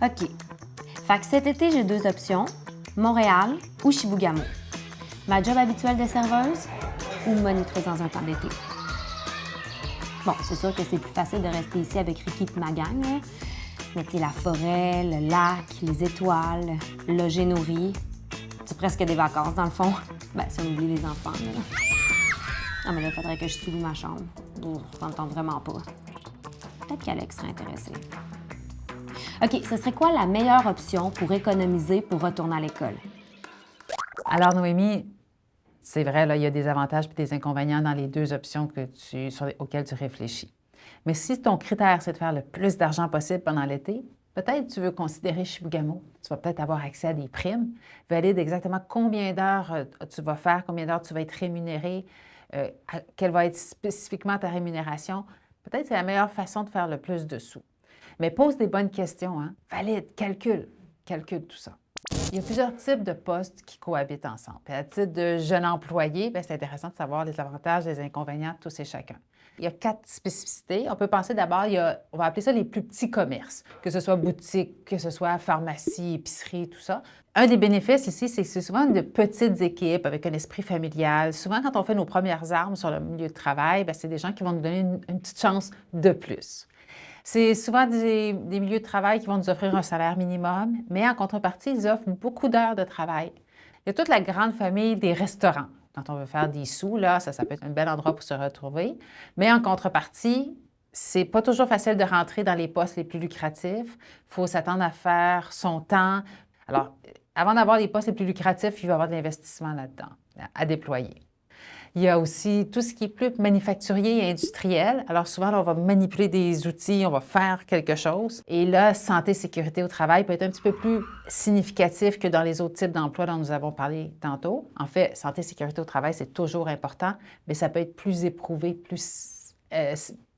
OK. Fait que cet été, j'ai deux options, Montréal ou Chibougamau. Ma job habituelle de serveuse ou monitrice dans un camp d'été. Bon, c'est sûr que c'est plus facile de rester ici avec Ricky et ma gang, là. Mais tu sais, la forêt, le lac, les étoiles, loger nourri, c'est presque des vacances dans le fond. Ben, si on oublie les enfants, là. Non, mais là, il faudrait que je sous-loue ma chambre. Ça me tente vraiment pas. Peut-être qu'Alex serait intéressé. OK, ce serait quoi la meilleure option pour économiser pour retourner à l'école? Alors, Noémie, c'est vrai, là, il y a des avantages et des inconvénients dans les deux options auxquelles tu réfléchis. Mais si ton critère, c'est de faire le plus d'argent possible pendant l'été, peut-être tu veux considérer Chibougamau. Tu vas peut-être avoir accès à des primes, valider exactement combien d'heures tu vas faire, combien d'heures tu vas être rémunéré, quelle va être spécifiquement ta rémunération. Peut-être que c'est la meilleure façon de faire le plus de sous. Mais pose des bonnes questions, hein? Valide, calcule tout ça. Il y a plusieurs types de postes qui cohabitent ensemble. Puis à titre de jeune employé, bien, c'est intéressant de savoir les avantages et les inconvénients de tous et chacun. Il y a 4 spécificités. On peut penser d'abord, on va appeler ça les plus petits commerces, que ce soit boutique, que ce soit pharmacie, épicerie, tout ça. Un des bénéfices ici, c'est que c'est souvent de petites équipes avec un esprit familial. Souvent, quand on fait nos premières armes sur le milieu de travail, bien, c'est des gens qui vont nous donner une petite chance de plus. C'est souvent des milieux de travail qui vont nous offrir un salaire minimum, mais en contrepartie, ils offrent beaucoup d'heures de travail. Il y a toute la grande famille des restaurants. Quand on veut faire des sous, là, ça peut être un bel endroit pour se retrouver. Mais en contrepartie, c'est pas toujours facile de rentrer dans les postes les plus lucratifs. Il faut s'attendre à faire son temps. Alors, avant d'avoir les postes les plus lucratifs, il va y avoir de l'investissement là-dedans, à déployer. Il y a aussi tout ce qui est plus manufacturier et industriel. Alors souvent, là, on va manipuler des outils, on va faire quelque chose. Et là, santé, sécurité au travail peut être un petit peu plus significatif que dans les autres types d'emplois dont nous avons parlé tantôt. En fait, santé, sécurité au travail, c'est toujours important, mais ça peut être plus éprouvé, plus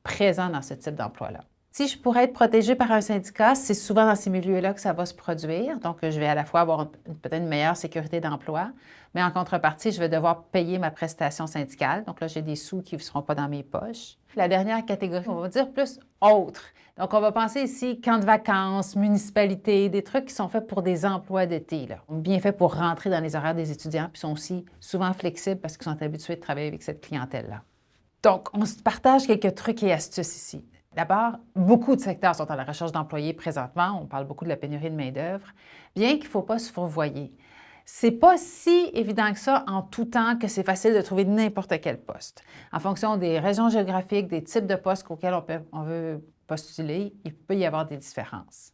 présent dans ce type d'emploi-là. Si je pourrais être protégée par un syndicat, c'est souvent dans ces milieux-là que ça va se produire. Donc, je vais à la fois avoir peut-être une meilleure sécurité d'emploi, mais en contrepartie, je vais devoir payer ma prestation syndicale. Donc là, j'ai des sous qui ne seront pas dans mes poches. La dernière catégorie, on va dire plus autre. Donc, on va penser ici camps de vacances, municipalités, des trucs qui sont faits pour des emplois d'été, là. Bien faits pour rentrer dans les horaires des étudiants, puis sont aussi souvent flexibles parce qu'ils sont habitués de travailler avec cette clientèle-là. Donc, on se partage quelques trucs et astuces ici. D'abord, beaucoup de secteurs sont à la recherche d'employés présentement. On parle beaucoup de la pénurie de main-d'œuvre, bien qu'il ne faut pas se fourvoyer. C'est pas si évident que ça en tout temps que c'est facile de trouver n'importe quel poste. En fonction des régions géographiques, des types de postes auxquels on veut postuler, il peut y avoir des différences.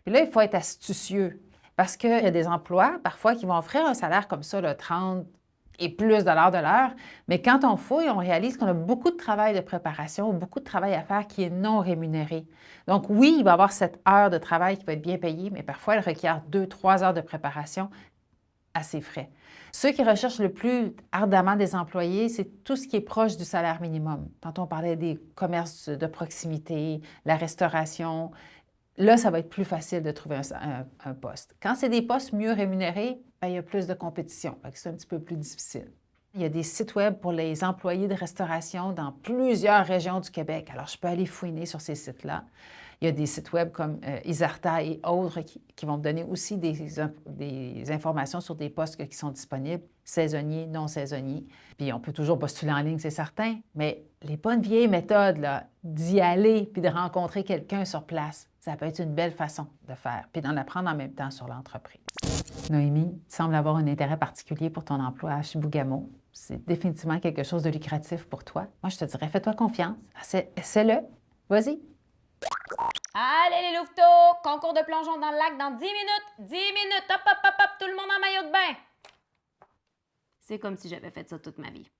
Puis là, il faut être astucieux parce qu'il y a des emplois, parfois, qui vont offrir un salaire comme ça, là, 30 et plus dollars de l'heure, mais quand on fouille, on réalise qu'on a beaucoup de travail de préparation, beaucoup de travail à faire qui est non rémunéré. Donc oui, il va y avoir cette heure de travail qui va être bien payée, mais parfois, elle requiert 2-3 heures de préparation à ses frais. Ceux qui recherchent le plus ardemment des employés, c'est tout ce qui est proche du salaire minimum. Tantôt, on parlait des commerces de proximité, la restauration. Là, ça va être plus facile de trouver un poste. Quand c'est des postes mieux rémunérés, bien, il y a plus de compétition. C'est un petit peu plus difficile. Il y a des sites web pour les employés de restauration dans plusieurs régions du Québec. Alors, je peux aller fouiner sur ces sites-là. Il y a des sites web comme Isarta et autres qui vont me donner aussi des informations sur des postes qui sont disponibles, saisonniers, non saisonniers. Puis on peut toujours postuler en ligne, c'est certain, mais les bonnes vieilles méthodes d'y aller puis de rencontrer quelqu'un sur place, ça peut être une belle façon de faire, puis d'en apprendre en même temps sur l'entreprise. Noémie, tu sembles avoir un intérêt particulier pour ton emploi à Chibougamau. C'est définitivement quelque chose de lucratif pour toi. Moi, je te dirais, fais-toi confiance, essaie-le, vas-y. Allez les louveteaux, concours de plongeon dans le lac dans 10 minutes. 10 minutes, hop, hop, hop, hop, tout le monde en maillot de bain. C'est comme si j'avais fait ça toute ma vie.